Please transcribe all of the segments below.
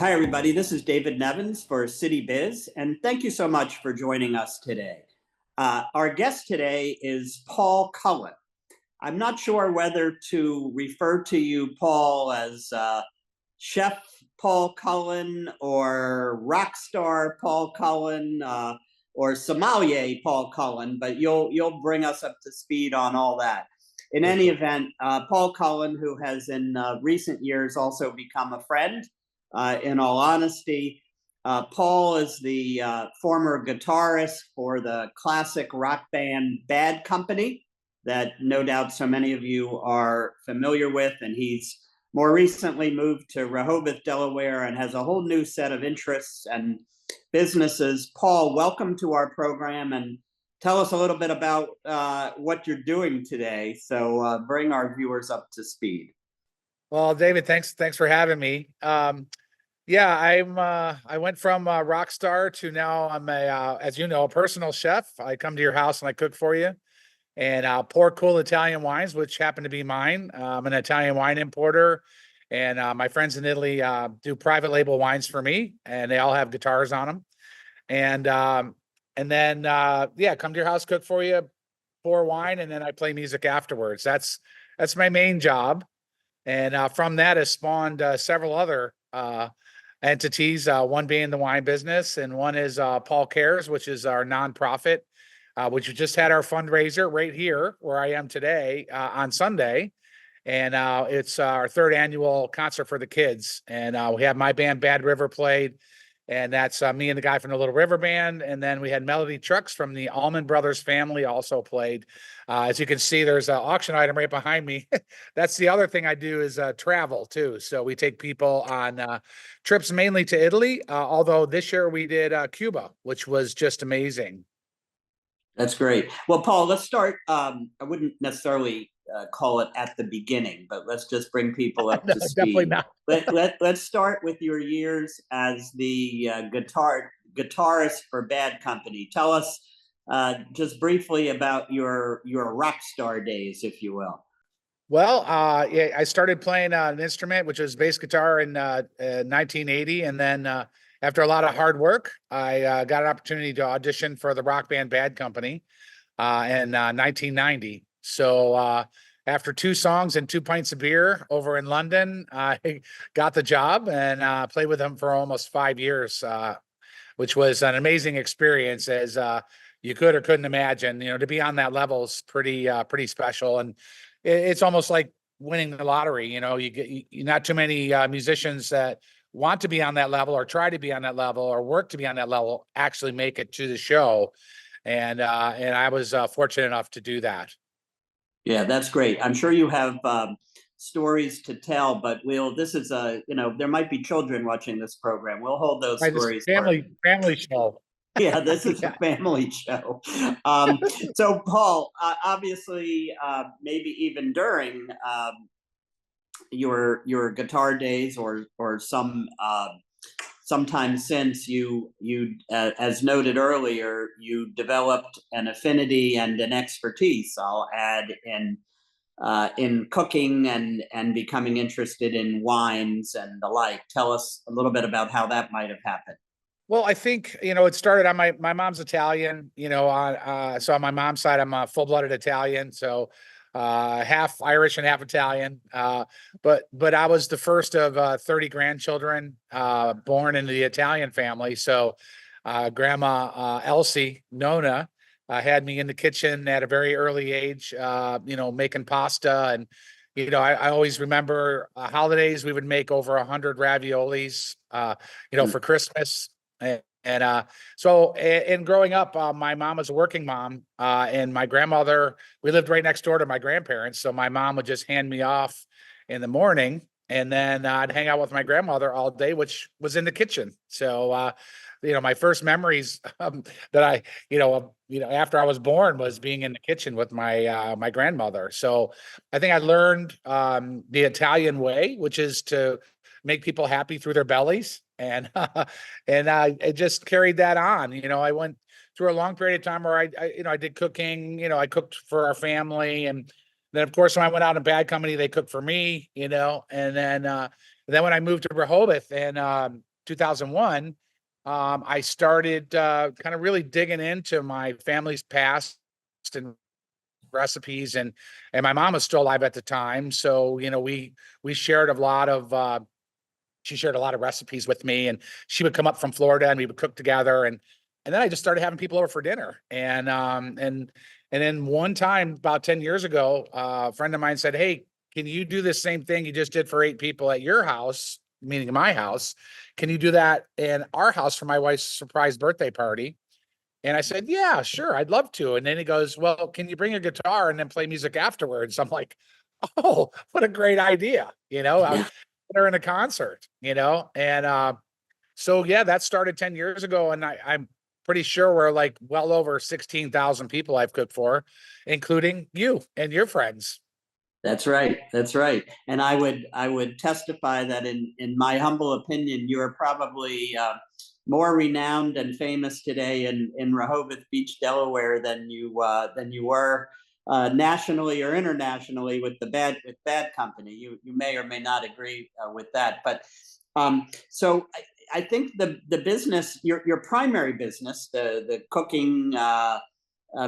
Hi, everybody. This is David Nevins for City Biz, and thank you so much for joining us today. Our guest today is Paul Cullen. I'm not sure whether to refer to you, Paul, as Chef Paul Cullen or rock star Paul Cullen or sommelier Paul Cullen, but you'll bring us up to speed on all that. In any event, Paul Cullen, who has in recent years also become a friend, in all honesty, Paul is the former guitarist for the classic rock band Bad Company that no doubt so many of you are familiar with, and he's more recently moved to Rehoboth, Delaware, and has a whole new set of interests and businesses. Paul, welcome to our program, and tell us a little bit about what you're doing today. So bring our viewers up to speed. Well, David, thanks for having me. Yeah, I went from rock star to now I'm as you know, a personal chef. I come to your house and I cook for you, and pour cool Italian wines, which happen to be mine. I'm an Italian wine importer, and my friends in Italy do private label wines for me, and they all have guitars on them. And then yeah, come to your house, cook for you, pour wine, and then I play music afterwards. That's my main job, and from that has spawned several other entities, one being the wine business, and one is Paul Cares, which is our nonprofit, which we just had our fundraiser right here where I am today on Sunday. And it's our third annual concert for the kids. And we have my band Bad River played, and that's me and the guy from the Little River Band. And then we had Melody Trucks from the Allman Brothers family also played. As you can see, there's an auction item right behind me. That's the other thing I do is travel too. So we take people on trips mainly to Italy, although this year we did Cuba, which was just amazing. That's great. Well, Paul, let's start. I wouldn't necessarily call it at the beginning, but let's just bring people up No, to definitely speed. not. Let's start with your years as the guitarist for Bad Company. Tell us just briefly about your rock star days, if you will. Well, yeah, I started playing an instrument, which was bass guitar in 1980. And then after a lot of hard work, I got an opportunity to audition for the rock band Bad Company in 1990. So after 2 songs and 2 pints of beer over in London, I got the job and played with them for almost 5 years, which was an amazing experience, as you could or couldn't imagine. You know, to be on that level is pretty special, and it's almost like winning the lottery. You know, not too many musicians that want to be on that level or try to be on that level or work to be on that level actually make it to the show, and I was fortunate enough to do that. Yeah, that's great. I'm sure you have stories to tell, but this is there might be children watching this program. We'll hold those Right, this stories. family show. Yeah, this is Yeah. a family show. So, Paul, obviously, maybe even during your guitar days, or sometime since, you as noted earlier, you developed an affinity and an expertise, I'll add, in cooking and becoming interested in wines and the like. Tell us a little bit about how that might have happened. Well, I think, it started on my mom's Italian, so on my mom's side, I'm a full-blooded Italian. So, half Irish and half Italian. But I was the first of 30 grandchildren, born into the Italian family. So, Grandma, Elsie, Nona, had me in the kitchen at a very early age, making pasta. And, I always remember holidays, we would make over 100 raviolis, for Christmas. So in growing up, my mom was a working mom, and my grandmother, we lived right next door to my grandparents. So my mom would just hand me off in the morning, and then I'd hang out with my grandmother all day, which was in the kitchen. So, my first memories that after I was born was being in the kitchen with my grandmother. So I think I learned the Italian way, which is to make people happy through their bellies. And I just carried that on. I went through a long period of time where I did cooking. I cooked for our family, and then of course when I went out in Bad Company, they cooked for me. And then when I moved to Rehoboth and 2001, I started kind of really digging into my family's past and recipes, and my mom was still alive at the time, so we shared a lot of she shared a lot of recipes with me, and she would come up from Florida and we would cook together, and then I just started having people over for dinner, and then one time about 10 years ago, a friend of mine said, "Hey, can you do the same thing you just did for 8 people at your house, meaning my house? Can you do that in our house for my wife's surprise birthday party?" And I said, "Yeah, sure, I'd love to." And then he goes, "Well, can you bring a guitar and then play music afterwards?" I'm like, "Oh, what a great idea." I was Yeah. there in a concert, and so yeah, that started 10 years ago. And I'm pretty sure we're like well over 16,000 people I've cooked for, including you and your friends. That's right. That's right. And I would testify that in my humble opinion, you are probably more renowned and famous today in Rehoboth Beach, Delaware, than you were nationally or internationally with Bad Company. You may or may not agree with that, but so I think the business, your primary business, the cooking.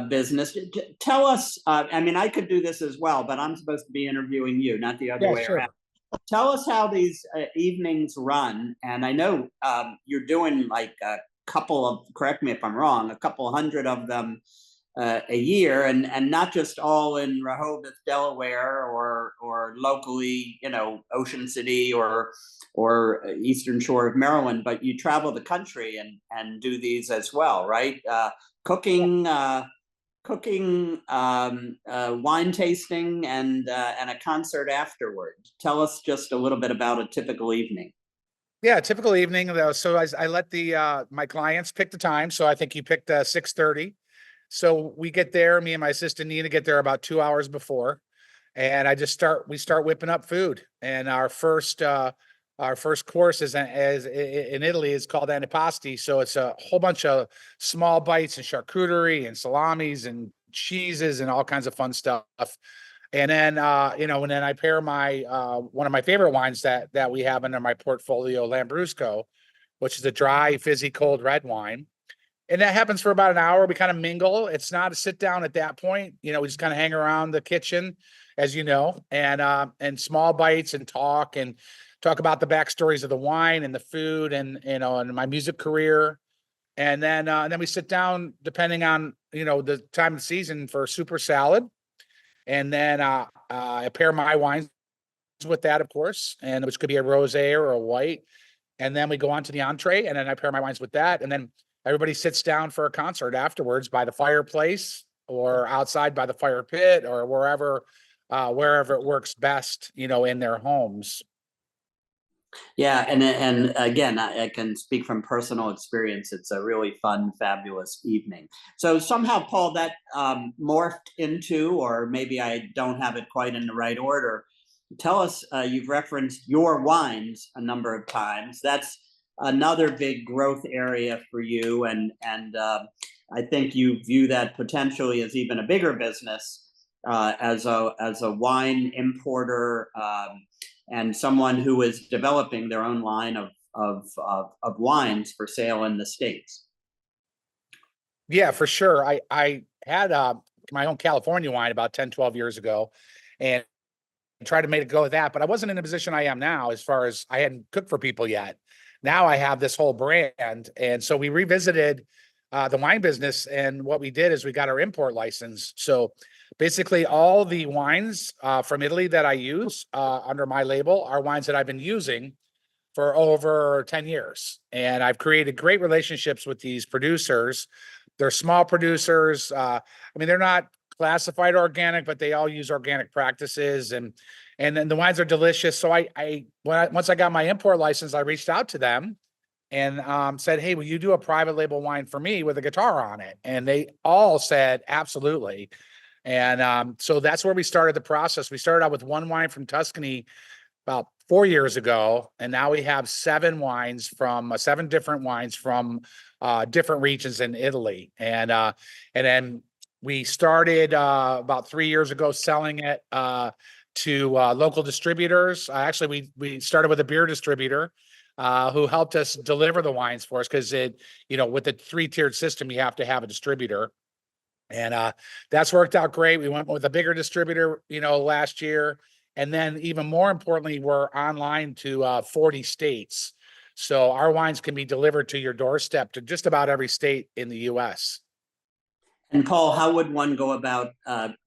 Business. Tell us, I mean, I could do this as well, but I'm supposed to be interviewing you, not the other Yeah, way around. sure. Tell us how these evenings run. And I know you're doing like a couple of, correct me if I'm wrong, a couple hundred of them a year, and not just all in Rehoboth, Delaware, or locally, Ocean City or Eastern Shore of Maryland, but you travel the country and do these as well, right? Cooking. Cooking, wine tasting, and a concert afterward. Tell us just a little bit about a typical evening. Yeah, typical evening though. So I let the my clients pick the time. So I think you picked 6:30. So we get there, me and my assistant Nina get there about 2 hours before. And we start whipping up food. And our first course is as in Italy is called antipasti. So it's a whole bunch of small bites and charcuterie and salamis and cheeses and all kinds of fun stuff. And then and then I pair my one of my favorite wines that we have under my portfolio, Lambrusco, which is a dry, fizzy, cold red wine. And that happens for about an hour. We kind of mingle. It's not a sit down at that point. We just kind of hang around the kitchen, as you know, and small bites and talk about the backstories of the wine and the food and my music career. And then we sit down, depending on the time of the season, for super salad. And then I pair my wines with that, of course, and which could be a rosé or a white. And then we go on to the entree, and then I pair my wines with that. And then everybody sits down for a concert afterwards by the fireplace or outside by the fire pit or wherever it works best, in their homes. Yeah, and again, I can speak from personal experience. It's a really fun, fabulous evening. So somehow, Paul, that morphed into, or maybe I don't have it quite in the right order. Tell us, you've referenced your wines a number of times. That's another big growth area for you, and I think you view that potentially as even a bigger business as a wine importer. And someone who is developing their own line of wines for sale in the States. Yeah, for sure. I had my own California wine about 10, 12 years ago, and tried to make it go with that, but I wasn't in a position I am now as far as I hadn't cooked for people yet. Now I have this whole brand. And so we revisited the wine business. And what we did is we got our import license. So basically all the wines from Italy that I use under my label are wines that I've been using for over 10 years. And I've created great relationships with these producers. They're small producers. I mean, they're not classified organic, but they all use organic practices, and then the wines are delicious. So once I got my import license, I reached out to them and said, "Hey, will you do a private label wine for me with a guitar on it?" And they all said, "Absolutely." And so that's where we started the process. We started out with one wine from Tuscany about 4 years ago, and now we have seven different wines from different regions in Italy. And then we started about 3 years ago selling it to local distributors. Actually, we started with a beer distributor who helped us deliver the wines for us because with the 3-tiered system, you have to have a distributor. And that's worked out great. We went with a bigger distributor, last year. And then even more importantly, we're online to 40 states. So our wines can be delivered to your doorstep to just about every state in the US. And Paul, how would one go about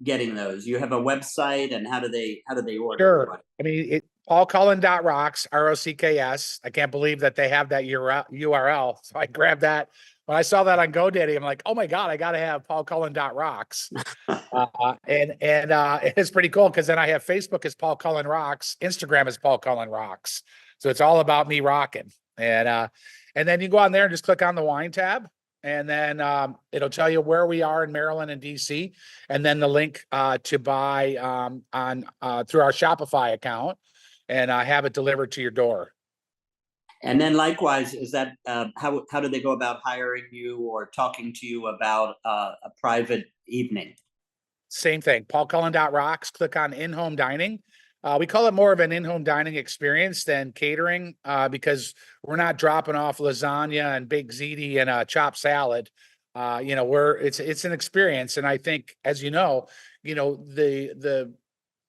getting those? You have a website, and how do they order? Sure. I mean, paulcullen.rocks, ROCKS. I can't believe that they have that URL. So I grabbed that. When I saw that on GoDaddy, I'm like, oh my God, I got to have paulcullen.rocks. And it's pretty cool because then I have Facebook as Paul Cullen Rocks, Instagram as Paul Cullen Rocks. So it's all about me rocking. And then you go on there and just click on the wine tab. And then it'll tell you where we are in Maryland and DC, and then the link to buy through our Shopify account, and have it delivered to your door. And then likewise, is that how do they go about hiring you or talking to you about a private evening? Same thing, paulcullen.rocks, click on in-home dining. We call it more of an in-home dining experience than catering because we're not dropping off lasagna and baked ziti and a chopped salad. It's an experience. And I think, as the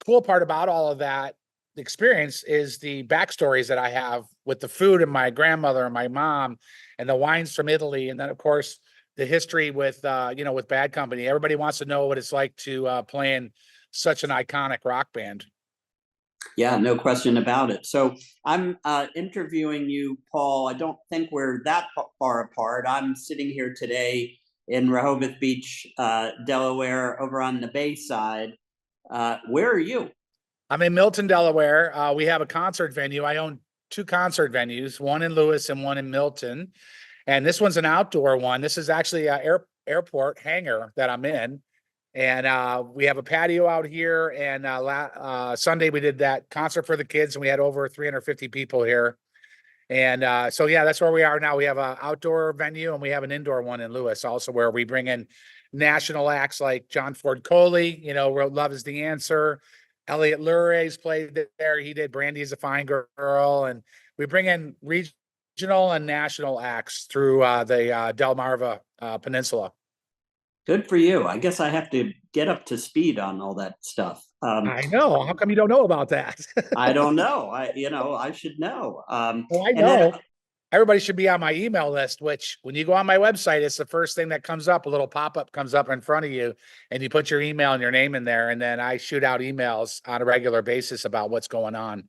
cool part about all of that experience is the backstories that I have with the food and my grandmother and my mom and the wines from Italy. And then, of course, the history with Bad Company. Everybody wants to know what it's like to play in such an iconic rock band. Yeah, no question about it. So I'm interviewing you, Paul. I don't think we're that far apart. I'm sitting here today in Rehoboth Beach, Delaware, over on the Bay side. Where are you? I'm in Milton, Delaware. We have a concert venue. I own 2 concert venues, one in Lewis and one in Milton. And this one's an outdoor one. This is actually an airport hangar that I'm in. And we have a patio out here. And Sunday we did that concert for the kids, and we had over 350 people here. And so, yeah, that's where we are now. We have an outdoor venue, and we have an indoor one in Lewis also, where we bring in national acts like John Ford Coley, wrote Love Is the Answer. Elliot Lurie's played there. He did Brandy Is a Fine Girl. And we bring in regional and national acts through the Delmarva Peninsula. Good for you. I guess I have to get up to speed on all that stuff. I know. How come you don't know about that? I don't know. I should know. Well, I know. Everybody should be on my email list, which when you go on my website, it's the first thing that comes up. A little pop-up comes up in front of you, and you put your email and your name in there. And then I shoot out emails on a regular basis about what's going on.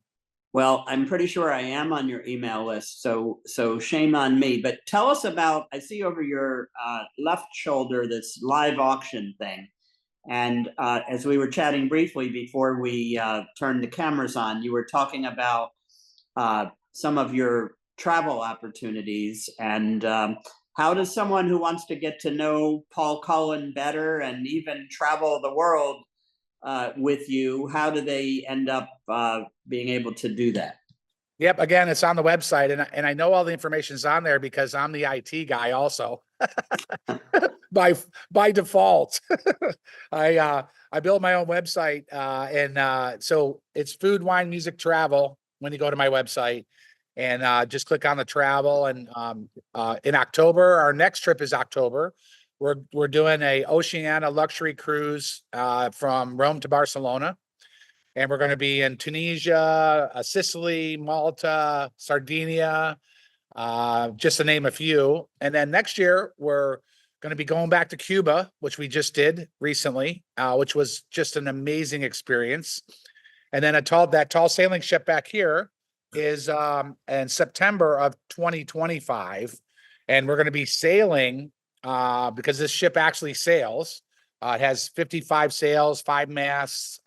Well, I'm pretty sure I am on your email list, so shame on me. But tell us about, I see over your left shoulder this live auction thing. And as we were chatting briefly before we turned the cameras on, you were talking about some of your travel opportunities. And how does someone who wants to get to know Paul Cullen better and even travel the world with you, how do they end up being able to do that? Yep. Again, it's on the website, and I know all the information's on there because I'm the IT guy also. by default. I build my own website, and so it's food, wine, music, travel when you go to my website, and just click on the travel. And in October, our next trip is October. We're doing a Oceania luxury cruise from Rome to Barcelona. And we're going to be in Tunisia, Sicily, Malta, Sardinia, just to name a few. And then next year, we're going to be going back to Cuba, which we just did recently, which was just an amazing experience. And then that tall sailing ship back here is in September of 2025. And we're going to be sailing because this ship actually sails. It has 55 sails, 5 masts.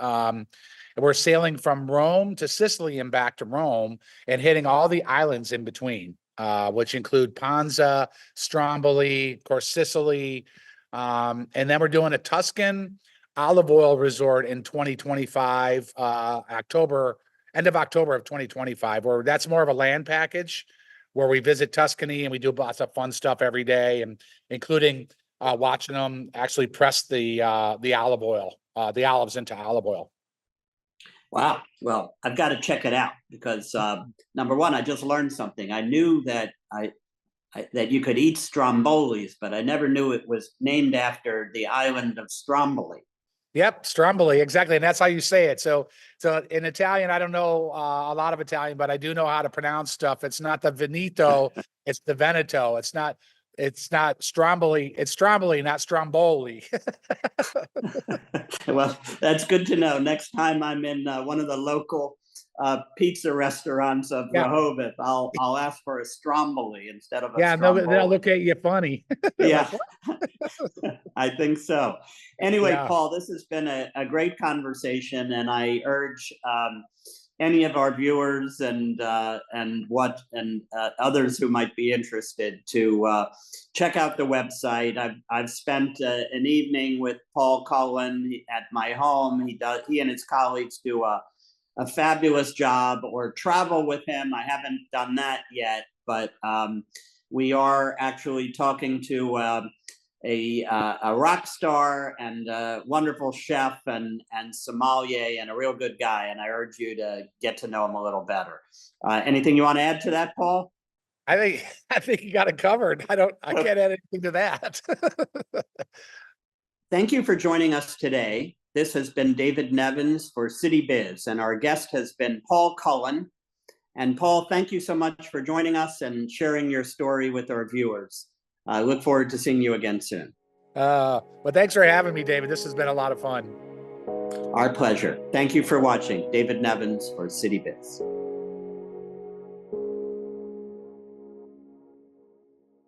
And we're sailing from Rome to Sicily and back to Rome and hitting all the islands in between, which include Ponza, Stromboli, of course, Sicily. And then we're doing a Tuscan olive oil resort in 2025, end of October of 2025, where that's more of a land package where we visit Tuscany and we do lots of fun stuff every day, and including watching them actually press the olive oil, the olives into olive oil. Wow. Well, I've got to check it out because number one, I just learned something. I knew that that you could eat strombolis, but I never knew it was named after the island of Stromboli. Yep, Stromboli, exactly, and that's how you say it. So in Italian, I don't know a lot of Italian, but I do know how to pronounce stuff. It's not the Veneto, it's the Veneto. It's not Stromboli. It's Stromboli, not Stromboli. Well, that's good to know. Next time I'm in one of the local pizza restaurants of Yeah, Rehoboth, I'll ask for a Stromboli instead of a yeah, and they'll Stromboli. look at you funny. Like, Yeah, what? I think so. Anyway, Yeah. Paul, this has been a great conversation, and I urge any of our viewers and others who might be interested to check out the website. I've spent an evening with Paul Cullen at my home. He and his colleagues do a fabulous job, or travel with him. I haven't done that yet, but we are actually talking to a rock star and a wonderful chef and sommelier and a real good guy. And I urge you to get to know him a little better. Anything you want to add to that, Paul? I think you got it covered. I can't add anything to that. Thank you for joining us today. This has been David Nevins for City Biz, and our guest has been Paul Cullen. And Paul, thank you so much for joining us and sharing your story with our viewers. I look forward to seeing you again soon. But thanks for having me, David. This has been a lot of fun. Our pleasure. Thank you for watching. David Nevins for City Biz.